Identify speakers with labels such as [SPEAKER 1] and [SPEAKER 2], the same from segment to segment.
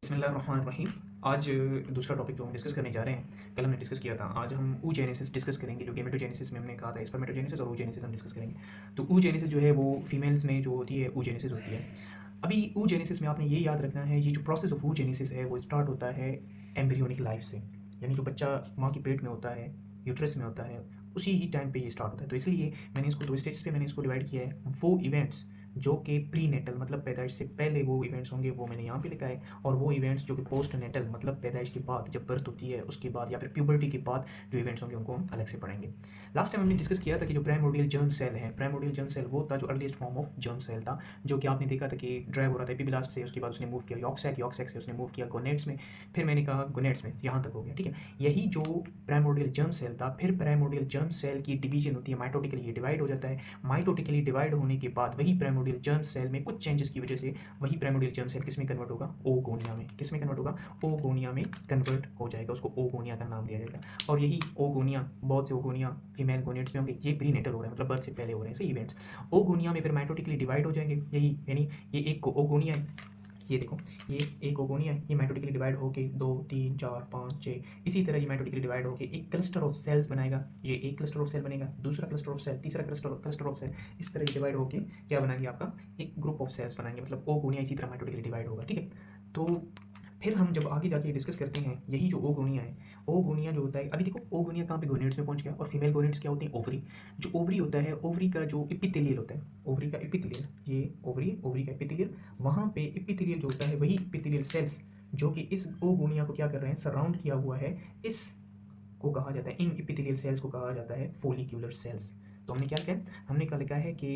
[SPEAKER 1] बिस्मिल्लाहिर्रहमानिर्रहीम। आज दूसरा टॉपिक जो हम डिस्कस करने जा रहे हैं, कल हमने डिस्कस किया था, आज हम oogenesis डिस्कस करेंगे। जो गेमेटोजेनेसिस में हमने कहा था स्पर्मेटोजेनेसिस और oogenesis हम डिस्कस करेंगे। तो oogenesis जो है वो फीमेल्स में जो होती है oogenesis होती है। अभी oogenesis में आपने ये याद रखना है, ये जो प्रोसेस ऑफ oogenesis है वो स्टार्ट होता है एम्ब्रियोनिक लाइफ से, यानी जो बच्चा माँ के पेट में होता है, यूट्रस में होता है, उसी ही टाइम पे ये स्टार्ट होता है। तो इसलिए मैंने इसको दो स्टेज पे मैंने इसको डिवाइड किया है। वो इवेंट्स जो कि प्री नेटल मतलब पैदाइश से पहले वो इवेंट्स होंगे वो मैंने यहाँ पे लिखा है, और वो इवेंट्स जो कि पोस्ट नेटल मतलब पैदाइश के बाद जब बर्थ होती है उसके बाद या फिर प्यूबर्टी के बाद जो इवेंट्स होंगे उनको हम अलग से पढ़ेंगे। लास्ट टाइम हमने डिस्कस किया था कि जो प्राइमोर्डियल जर्म सेल है, प्राइमोर्डियल जर्म सेल वो था जो earliest form of germ cell था, जो कि आपने देखा था कि ड्राइव हो रहा था एपिब्लास्ट से, उसके बाद उसने मूव किया यॉर्क सैक से उसने मूव किया गोनेट्स में, फिर मैंने कहा गोनेट्स में यहाँ तक हो गया, ठीक है। यही जो प्राइमोर्डियल जर्म सेल था, फिर प्राइमोर्डियल जर्म सेल की डिवीजन होती है माइटोटिकली, ये डिवाइड हो जाता है। माइटोटिकली डिवाइड होने के बाद वही प्राइमोर्डियल जर्म सेल में कुछ चेंजेस की वजह से वही प्राइमोर्डियल जर्म सेल किस में कन्वर्ट होगा, ओगोनिया में। किस में कन्वर्ट होगा, ओगोनिया में कन्वर्ट हो जाएगा, उसको ओगोनिया का नाम दिया जाएगा। और यही ओगोनिया, बहुत से ओगोनिया फीमेल गोनेट्स में होंगे, ये प्री नेटल हो रहे हैं मतलब बर्थ से पहले हो रहे हैं इवेंट्स। ओगोनिया में फिर माइटोटिकली डिवाइड हो जाएंगे, यही यानी ये एक को ओगोनिया है, ये देखो ये एक ओगोनिया है, ये माइटोटिकली डिवाइड होके 2 3 4 5 6 इसी तरह ये माइटोटिकली डिवाइड होके एक क्लस्टर ऑफ सेल्स बनाएगा। ये एक क्लस्टर ऑफ सेल बनेगा, दूसरा क्लस्टर ऑफ सेल, तीसरा क्लस्टर ऑफ सेल, इस तरह डिवाइड होके क्या बनाएंगे, आपका एक ग्रुप ऑफ सेल्स बनाएंगे, मतलब ओगोनिया इसी तरह माइटोटिकली डिवाइड होगा, ठीक है। तो फिर हम जब आगे जाके डिस्कस करते हैं यही जो ओगोनिया है, ओगोनिया जो होता है, अभी देखो ओगोनिया कहाँ पे, गोनेट्स में पहुंच गया। और फीमेल गोनेट्स क्या होती हैं, ओवरी। जो ओवरी होता है, ओवरी का जो एपिथेलियल होता है, ओवरी का एपिथेलियल, ये ओवरी, ओवरी का एपिथेलियल, वहाँ पे एपिथेलियल जो होता है वही एपिथेलियल सेल्स जो कि इस ओगोनिया को क्या कर रहे हैं, सराउंड किया हुआ है, इस को कहा जाता है, इन एपिथेलियल सेल्स को कहा जाता है फोलिकुलर सेल्स। तो हमने क्या किया, हमने क्या लिखा है कि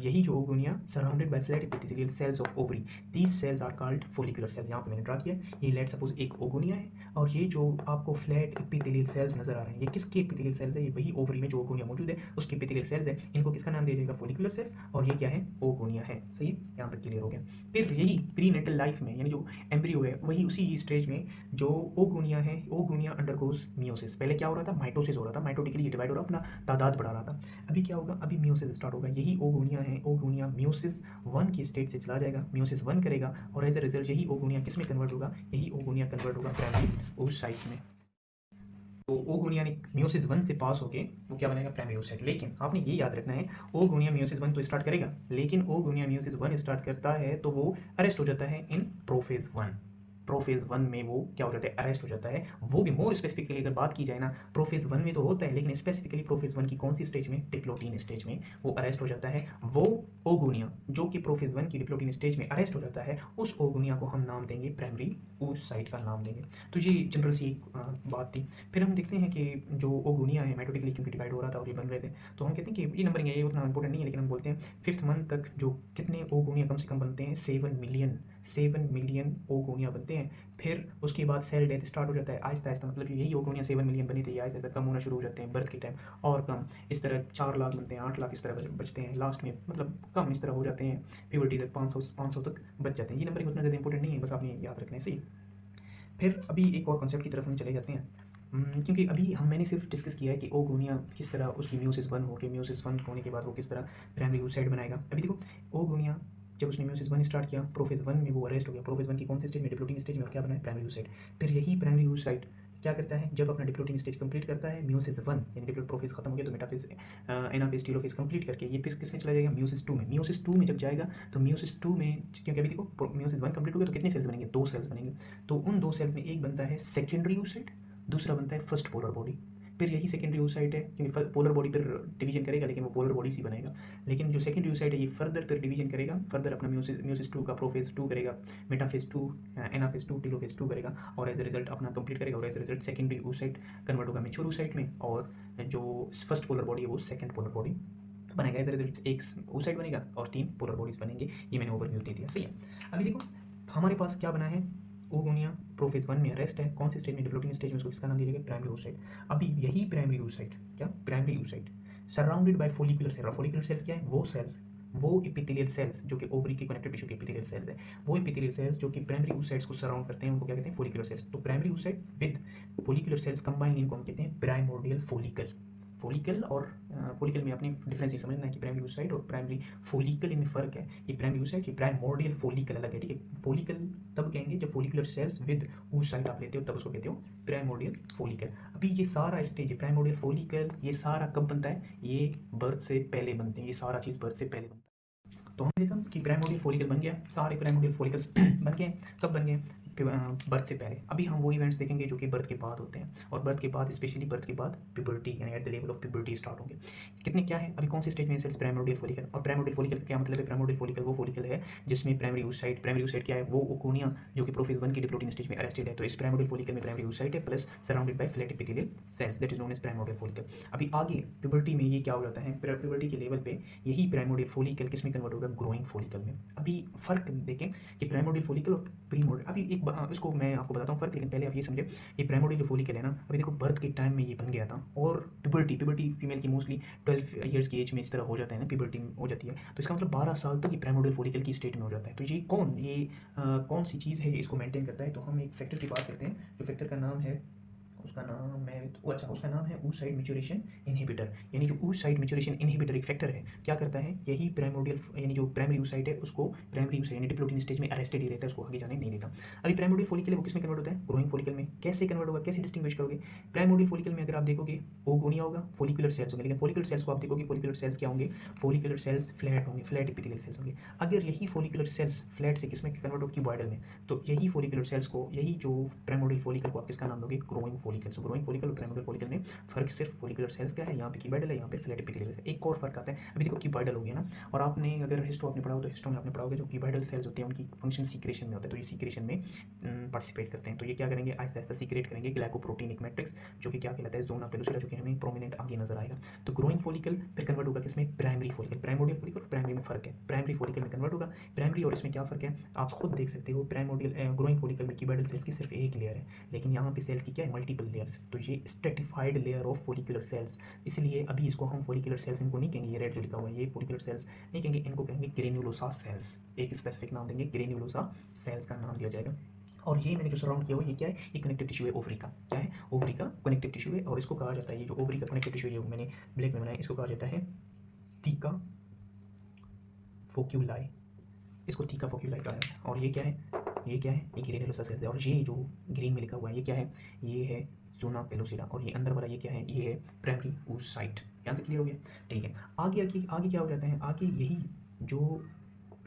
[SPEAKER 1] यही जो oogonia surrounded by flat epithelial cells of ovary, these cells are called follicular cells. यहाँ पे मैंने ड्रा किया, ये लेट सपोज एक ओगोनिया है, और ये जो आपको फ्लैट एपिथेलियल सेल्स नजर आ रहे हैं, ये किसके एपिथेलियल सेल्स है, ये वही ओवरी में जो ओगोनिया मौजूद है उसके एपिथेलियल सेल्स है। इनको किसका नाम दिया जाएगा, फोलिकुलर सेल्स, और ये क्या है, ओगोनिया है। सही है, यहाँ तक क्लियर हो गया। फिर यही प्री नेटल लाइफ में यानी जो एम्ब्रियो है वही उसी स्टेज में जो ओगोनिया है, ओगोनिया अंडरगोज मियोसिस। पहले क्या हो रहा था, माइटोसिस हो रहा था, माइटोटिकली डिवाइड हो रहा, अपना तादाद बढ़ा रहा था। अभी क्या होगा, अभी मियोसिस स्टार्ट होगा। यही ओगोनिया है, ओगोनिया मियोसिस 1 की स्टेज से चला जाएगा, मियोसिस 1 करेगा, और एज ए रिजल्ट यही ओगोनिया किस में कन्वर्ट होगा, यही ओगोनिया कन्वर्ट होगा प्राइमरी oocyte में। तो ओगोनिया ने मियोसिस 1 से पास होके वो क्या बनेगा, प्राइमरी oocyte। लेकिन आपने ये याद रखना है, ओगोनिया मियोसिस 1 तो स्टार्ट करेगा, लेकिन ओगोनिया मियोसिस 1 स्टार्ट करता है तो वो अरेस्ट हो जाता है इन प्रोफेज 1। प्रोफेज 1 में वो क्या हो जाता है, अरेस्ट हो जाता है। वो भी मोर स्पेसिफिकली अगर बात की जाए ना, प्रोफेज 1 में तो होता है, लेकिन स्पेसिफिकली प्रोफेज 1 की कौन सी स्टेज में, डिप्लोटीन स्टेज में वो अरेस्ट हो जाता है। वो ओगोनिया जो कि प्रोफेज 1 की डिप्लोटीन स्टेज में अरेस्ट हो जाता है, उस ओगोनिया को हम नाम देंगे प्राइमरी oocyte का नाम देंगे। तो ये जनरल सी बात थी। फिर हम देखते हैं कि जो ओगोनिया है माइटोटिकली क्योंकि डिवाइड हो रहा था और ये बन रहे थे, तो हम कहते हैं कि ये नंबरिंग है, ये उतना इंपॉर्टेंट नहीं है, लेकिन हम बोलते हैं 5th मंथ तक जो कितने ओगोनिया कम से कम बनते हैं, 7 मिलियन ओगोनिया बनते हैं। फिर उसके बाद सेल डेथ स्टार्ट हो जाता है आहिस्ता आहिस्ता, मतलब यही ओगोनिया 7 मिलियन बनी थी, आहिस्ता आहिस्ता कम होना शुरू हो जाते हैं बर्थ के टाइम, और कम इस तरह 4 लाख बनते हैं, 8 लाख इस तरह बचते हैं लास्ट में, मतलब कम इस तरह हो जाते हैं, प्यूबर्टी तक 500 तक बच जाते हैं। ये नंबरिंग उतना ज़्यादा इंपॉर्टेंट नहीं है, बस आपने याद रखना है, सही। फिर अभी एक और कॉन्सेप्ट की तरफ हम चले जाते हैं, क्योंकि अभी मैंने सिर्फ डिस्कस किया है कि ओगोनिया किस तरह उसकी मियोसिस 1 होकर, मियोसिस 1 होने के बाद वो किस तरह प्राइमरी oocyte बनाएगा। अभी देखो ओगोनिया जब उसने मियोसिस 1 स्टार्ट किया, प्रोफेज 1 में वो अरेस्ट हो गया, प्रोफेज 1 की कौन सी स्टेज में, डिप्लोटिंग स्टेज में, और क्या बना है, प्राइमरी oocyte। फिर यही प्राइमरी oocyte क्या करता है, जब अपना डिप्लोटिंग स्टेज कंप्लीट करता है, मियोसिस 1 यानी डिप्लोट प्रोफेज खत्म हो गया तो मेटाफेज एनाफेज टीलोफेज कंप्लीट करके ये फिर किसमें चला जाएगा, मियोसिस 2 में। मियोसिस 2 में जब जाएगा तो मियोसिस 2 में, क्योंकि अभी देखो मियोसिस 1 कंप्लीट हो गया तो कितने सेल्स बनेंगे, 2 सेल्स बनेंगे। तो उन 2 सेल्स में एक बनता है सेकेंडरी oocyte, दूसरा बनता है फर्स्ट पोलर बॉडी। फिर यही सेकेंडरी oocyte है, क्योंकि पोलर बॉडी पर डिवीजन करेगा, लेकिन वो पोलर बॉडी से बनेगा। लेकिन जो सेकेंडरी oocyte है ये फर्दर फिर डिवीजन करेगा, फर्दर अपना मियोसिस 2 का प्रोफेज 2 करेगा, मेटाफेज 2, एनाफेज 2, टीलोफेज 2 करेगा, और एज ए रिजल्ट अपना कंप्लीट करेगा, और as a result secondary oocyte convert होगा मेच्योर oocyte में, और जो फर्स्ट पोलर बॉडी है वो सेकेंड पोलर बॉडी बनेगा। एज ए रिजल्ट एक oocyte बनेगा और 3 पोलर बॉडीज बनेंगे। ये मैंने ओवरव्यू दे दिया, सही है। अभी देखो हमारे पास क्या बना है, ओगोनिया प्रोफेज 1 में अरेस्ट है, कौन सी स्टेज में, डिप्लोटिंग स्टेज में, उसको किसका नाम दिया जाएगा, प्राइमरी oocyte। अभी यही प्राइमरी oocyte क्या, primary oocyte surrounded by follicular cell. Follicular cells क्या है, वो सेल्स, वो एपिथेलियल सेल्स जो कि ओवरी के कनेक्टिव टिश्यू के एपिथेलियल सेल्स है, वो एपिथेलियल सेल्स जो कि प्राइमरी oocytes को सराउंड करते हैं उनको क्या कहते हैं, फोलिकुलर सेल्स। तो primary oocyte with follicular cells combine इनको हम कहते हैं प्राइमोर्डियल फोलिकल। फॉलिकल और फॉलिकल में अपनी डिफरेंस ये समझना है कि प्राइमरी oocyte और प्राइमरी फॉलिकल इनमें फ़र्क है। ये प्राइमरी oocyte, ये प्राइमोर्डियल फॉलिकल अलग है, ठीक है। फॉलिकल तब कहेंगे जब फॉलिकुलर सेल्स विद oocyte आप लेते हो, तब उसको कहते हो प्राइमोर्डियल फॉलिकल। अभी ये सारा स्टेज है प्राइमोर्डियल फॉलिकल, ये सारा कब बनता है? ये बर्थ से पहले बनते हैं, ये सारा चीज़ बर्थ से पहले बनता है। तो हमने देखा कि प्राइमोर्डियल फॉलिकल बन गया, सारे प्राइमोर्डियल फॉलिकल्स बन गए। कब बन गए? बर्थ से पहले। अभी हम वो इवेंट्स देखेंगे जो कि बर्थ के बाद होते हैं, और बर्थ के बाद स्पेशली बर्थ के बाद प्यूबर्टी यानी at the level of puberty start होंगे। कितने क्या है अभी कौन सी स्टेज में सेल्स? Primordial follicle. और प्राइमोर्डियल फॉलिकल का क्या मतलब है? प्राइमोर्डियल फॉलिकल वो फॉलिकल है जिसमें प्राइमरी oocyte क्या है? वो ओकोनिया जो कि प्रोफेज 1 की डिप्लोटिन स्टेज में अरेस्टेड है। तो इस प्राइमोर्डियल फॉलिकल में प्राइमरी oocyte है plus surrounded by flat epithelial cells, that is known as primordial follicle. अभी आगे प्यूबर्टी में ये क्या हो जाता है? प्यूबर्टी के लेवल पे यही प्राइमोर्डियल फॉलिकल किस में कन्वर्ट होगा? ग्रोइंग फॉलिकल में। अभी फर्क देखें कि प्राइमोर्डियल फॉलिकल और प्रीमोर्डियल, अभी एक इसको मैं आपको बताता हूँ फर्क, लेकिन पहले आप ये समझे ये प्राइमोर्डियल फॉलिकल है ना, अभी देखो बर्थ के टाइम में ये बन गया था, और प्यूबर्टी फीमेल की मोस्टली 12 ईयर्स की एज में इस तरह हो जाता है ना, प्यूबर्टी हो जाती है, तो इसका मतलब 12 साल तक ये प्राइमोर्डियल फॉलिकल की स्टेट में हो जाता है। तो ये कौन सी चीज़ है इसको मेंटेन करता है? तो हम एक फैक्टर की बात करते हैं, जो फैक्टर का नाम है, उसका नाम है उसका नाम है oocyte मैच्योरेशन इनहिबिटर। यानी जो oocyte मैच्योरेशन इनहिबिटर एक फैक्टर है, क्या करता है? यही प्राइमोर्डियल यानी जो प्राइमरी oocyte है उसको प्राइमरी oocyte यानी डिप्लोटिन स्टेज में अरेस्टेड ही रहता है, उसको आगे जाने नहीं देता। अभी प्राइमोर्डियल फॉलिकल है वो किसमें कन्वर्ट होता है? ग्रोइंग फॉलिकल में। कैसे कन्वर्ट होगा? कैसे डिस्टिंग्विश करोगे? प्राइमोर्डियल फॉलिकल में अगर आप देखोगे ओगोनिया होगा, फॉलिकुलर सेल्स होंगे, लेकिन फॉलिकुलर सेल्स को आप देखोगे, फॉलिकुलर सेल्स क्या होंगे? फॉलिकुलर सेल्स फ्लैट होंगे, फ्लैट एपिथेलियल सेल्स होंगे। अगर यही फॉलिकुलर सेल्स फ्लैट से किसमें कन्वर्ट हो? क्यूबॉइडल में। तो यही फॉलिकुलर सेल्स को, यही जो प्राइमोर्डियल फॉलिकल को आप किसका नाम दोगे? Growing follicle. सो ग्रोइंग फॉलिकल और प्राइमोर्डियल फॉलिकल में फर्क सिर्फ फॉलिकुलर सेल्स का है, यहाँ पे क्यूबॉइडल है, यहाँ पे फ्लैट एपिथेलियल है। एक और फर्क आता है, अभी देखो क्यूबॉइडल हो गया ना, और आपने अगर हिस्टो आपने पढ़ा हो तो हिस्टो में आपने पढ़ा होगा जो क्यूबॉइडल सेल्स होते हैं उनकी फंक्शन सीक्रेशन में होता है, तो ये सीक्रेशन में पार्टिसिपेट करते हैं। तो ये क्या करेंगे? आहिस्ता आहिस्ता सीक्रेट करेंगे ग्लाइकोप्रोटीनिक मैट्रिक्स, जो कि क्या कहलाता है? ज़ोना पेलोसिटा, जो कि हमें प्रोमिनेंट आगे नजर आएगा। तो ग्रोइंग फॉलिकल फिर कन्वर्ट होगा किसमें? Primary follicle. प्राइमोर्डियल फॉलिकल और प्राइमरी में फर्क है, प्राइमरी फॉलिकल में कन्वर्ट होगा। प्राइमरी और इसमें क्या फर्क है आप खुद देख सकते हो। प्राइमोर्डियल ग्रोइंग फॉलिकल में क्यूबॉइडल सेल्स की सिर्फ एक लेयर है, लेकिन यहाँ पे सेल्स की क्या है? Multiple layers. तो ये stratified layer of follicular cells, इसलिए अभी इसको हम फॉलिकुलर सेल्स इनको नहीं कहेंगे, ये रेड जो लिखा हुआ है ये फॉलिकुलर सेल्स नहीं कहेंगे, इनको कहेंगे ग्रेन्युलोसा सेल्स। एक स्पेसिफिक नाम देंगे, ग्रेन्युलोसा सेल्स का नाम दिया जाएगा। और ये मैंने जो सराउंड किया हुआ ये क्या है? ये कनेक्टिव टिश्यू है ओवरी का। क्या है? ओवरी का कनेक्टिव टिश्यू है, और इसको कहा जाता है, ये जो ओवरी का कनेक्टिव टिश्यू है मैंने ब्लैक में बनाया, इसको कहा जाता है थीका फोक्यूलाई। इसको थीका फोक्यूलाई कहा है। और ये क्या है? ये क्या है? ये ग्रेन्युलोसा सेल्स है। और ये जो ग्रीन में लिखा हुआ है ये क्या है? ये है ज़ोना पेलोसिटा। और ये अंदर वाला ये क्या है? ये है प्राइमरी oocyte। यहाँ तक क्लियर हो गया? ठीक है। आगे क्या हो जाता है? आगे यही जो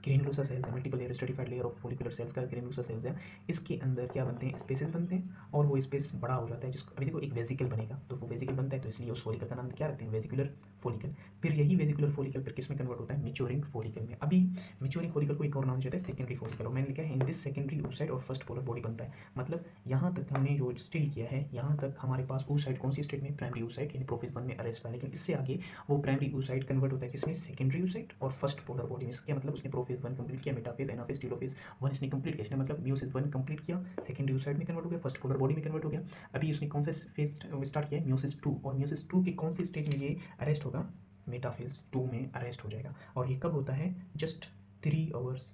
[SPEAKER 1] ग्रेन्युलोसा सेल्स है, multiple layer stratified layer of follicular cells का ग्रेन्युलोसा सेल्स है, इसके अंदर क्या बनते हैं? स्पेसेस बनते हैं, और वो स्पेस बड़ा हो जाता है, जिसको अभी देखो एक वेसिकल बनेगा, तो वो वेसिकल बनता है, तो इसलिए उस फॉलिकल का नाम क्या रखते हैं? Vesicular follicle. फिर यही वेसिकुलर फॉलिकल फिर किस में कन्वर्ट होता है? मैच्योरिंग फॉलिकल में। अभी मैच्योरिंग फॉलिकल को एक और नाम दिया जाता है सेकेंडरी फॉलिकल, और मैंने लिखा है इन दिस सेकेंडरी oocyte और फर्स्ट पोलर बॉडी बनता है। मतलब यहाँ तक हमने जो स्टडी किया है, यहाँ तक हमारे पास oocyte कौन सी स्टेट में? प्राइमरी oocyte यानी प्रोफेज 1 में अरेस्ट था, लेकिन इससे आगे वो प्राइमरी oocyte कन्वर्ट होता है किसमें? सेकेंडरी oocyte और फर्स्ट पोलर बॉडी में। इसका मतलब उसने प्रोफेज 1 कंप्लीट किया, मेटाफेज, एनाफेज, टेलोफेज 1 इसने कंप्लीट किया, इसने मतलब म्यूसिस 1 कंप्लीट किया, सेकेंडरी oocyte में कन्वर्ट हो गया, फर्स्ट पोलर बॉडी में कन्वर्ट हो गया। अभी उसने कौन सा फेज स्टार्ट किया है? म्यूसिस 2, और म्यूसिस 2 के कौन सी स्टेज में ये अरेस्ट होगा? मेटाफेज 2 में अरेस्ट हो जाएगा। और ये कब होता है? जस्ट 3 आवर्स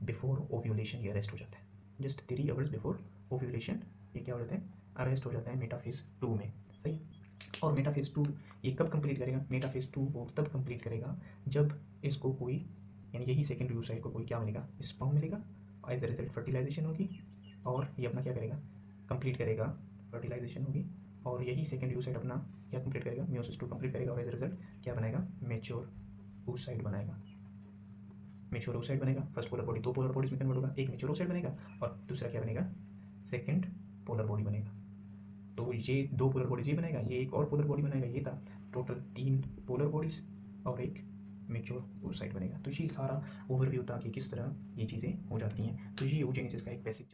[SPEAKER 1] बिफोर ओव्यूलेशन ये अरेस्ट हो जाता है। जस्ट 3 आवर्स बिफोर ओव्यूलेशन ये क्या हो जाता है? अरेस्ट हो जाता है मेटाफेज 2 में। सही। और मेटाफेज 2 ये कब कंप्लीट करेगा? मेटाफेज 2 वो तब कंप्लीट करेगा जब इसको कोई, यानी यही सेकेंडरी oocyte को कोई क्या मिलेगा? स्पर्म मिलेगा, एज अ रिजल्ट फर्टिलाइजेशन होगी, और ये अपना क्या करेगा? कंप्लीट करेगा, फर्टिलाइजेशन होगी, और यही सेकेंडरी oocyte अपना क्या कंप्लीट करेगा? म्यूसिस 2 कंप्लीट करेगा, और एज अ रिजल्ट क्या बनाएगा? मैच्योर oocyte बनाएगा। मैच्योर oocyte बनेगा। First polar body 2 polar bodies में कन्वर्ट होगा, एक मैच्योर oocyte बनेगा, और दूसरा क्या बनेगा? सेकेंड पोलर बॉडी बनेगा। तो ये 2 पोलर बॉडीज ये बनेगा, ये एक और पोलर बॉडी बनाएगा, ये था टोटल 3 पोलर बॉडीज और एक मैच्योर oocyte बनेगा। तो ये सारा ओवरव्यू था कि किस तरह ये चीज़ें हो जाती हैं। तो ये oogenesis का एक बेसिक